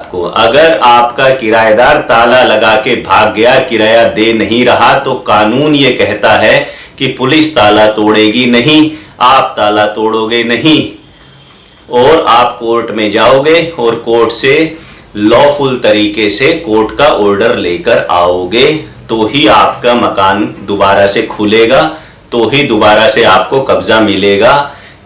आपको, अगर आपका किराएदार ताला लगा के भाग गया, किराया दे नहीं रहा, तो कानून ये कहता है कि पुलिस ताला तोड़ेगी नहीं, आप ताला तोड़ोगे नहीं और आप कोर्ट में जाओगे और कोर्ट से लॉफुल तरीके से कोर्ट का ऑर्डर लेकर आओगे, तो ही आपका मकान दोबारा से खुलेगा, तो ही दोबारा से आपको कब्जा मिलेगा।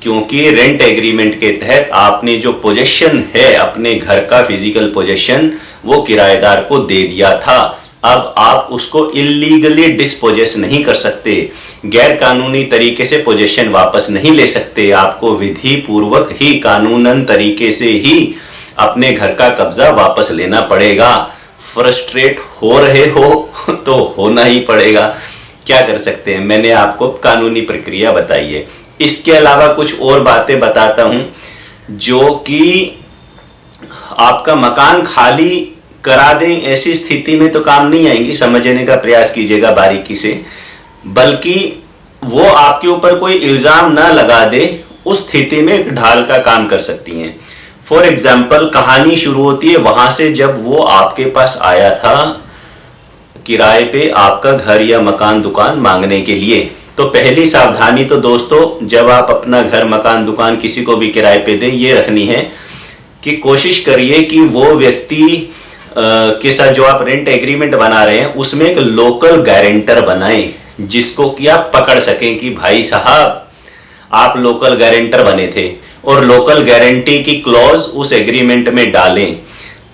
क्योंकि रेंट एग्रीमेंट के तहत आपने जो पोजेशन है अपने घर का फिजिकल पोजेशन, वो किराएदार को दे दिया था। अब आप उसको इलीगली डिस्पोजेस नहीं कर सकते, गैर कानूनी तरीके से पोजेशन वापस नहीं ले सकते। आपको विधि पूर्वक ही कानूनन तरीके से ही अपने घर का कब्जा वापस लेना पड़ेगा। फ्रस्ट्रेट हो रहे हो तो होना ही पड़ेगा, क्या कर सकते हैं। मैंने आपको कानूनी प्रक्रिया बताई है। इसके अलावा कुछ और बातें बताता हूं जो कि आपका मकान खाली करा दें, ऐसी स्थिति में तो काम नहीं आएंगी, समझने का प्रयास कीजिएगा बारीकी से, बल्कि वो आपके ऊपर कोई इल्जाम ना लगा दे, उस स्थिति में एक ढाल का काम कर सकती हैं। फॉर एग्जाम्पल, कहानी शुरू होती है वहां से जब वो आपके पास आया था किराए पे आपका घर या मकान दुकान मांगने के लिए। तो पहली सावधानी तो दोस्तों, जब आप अपना घर मकान दुकान किसी को भी किराए पे दें, ये रखनी है कि कोशिश करिए कि वो व्यक्ति के साथ जो आप रेंट एग्रीमेंट बना रहे हैं उसमें एक लोकल गारंटर बनाएं, जिसको कि आप पकड़ सकें कि भाई साहब आप लोकल गारंटर बने थे, और लोकल गारंटी की क्लॉज उस एग्रीमेंट में डालें।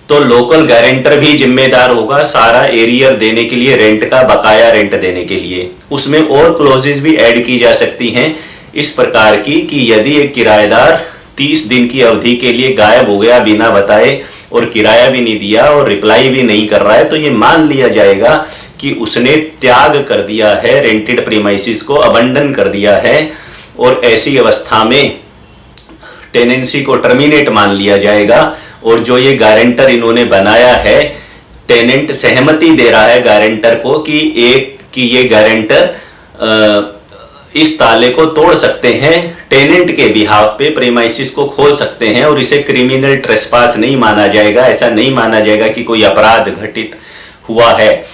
तो लोकल गारंटर भी जिम्मेदार होगा सारा एरियर देने के लिए, रेंट का बकाया रेंट देने के लिए। उसमें और क्लॉजेस भी ऐड की जा सकती हैं इस प्रकार की कि यदि एक किराएदार 30 दिन की अवधि के लिए गायब हो गया बिना बताए और किराया भी नहीं दिया और रिप्लाई भी नहीं कर रहा है, तो ये मान लिया जाएगा कि उसने त्याग कर दिया है, रेंटेड प्रीमाइसिस को अबंडन कर दिया है, और ऐसी अवस्था में टेनेंसी को टर्मिनेट मान लिया जाएगा। और जो ये गारंटर इन्होंने बनाया है, टेनेंट सहमति दे रहा है गारंटर को कि ये गारंटर इस ताले को तोड़ सकते हैं, टेनेंट के बिहाफ पे प्रीमाइसिस को खोल सकते हैं, और इसे क्रिमिनल ट्रेसपास नहीं माना जाएगा। ऐसा नहीं माना जाएगा कि कोई अपराध घटित हुआ है,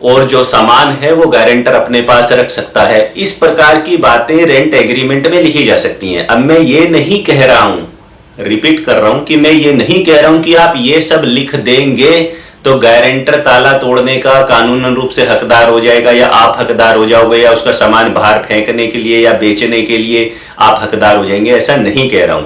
और जो सामान है वो गारंटर अपने पास रख सकता है। इस प्रकार की बातें रेंट एग्रीमेंट में लिखी जा सकती हैं। अब मैं ये नहीं कह रहा हूं, रिपीट कर रहा हूं कि मैं ये नहीं कह रहा हूं कि आप ये सब लिख देंगे तो गारंटर ताला तोड़ने का कानूनन रूप से हकदार हो जाएगा, या आप हकदार हो जाओगे, या उसका सामान बाहर फेंकने के लिए या बेचने के लिए आप हकदार हो जाएंगे। ऐसा नहीं कह रहा हूं।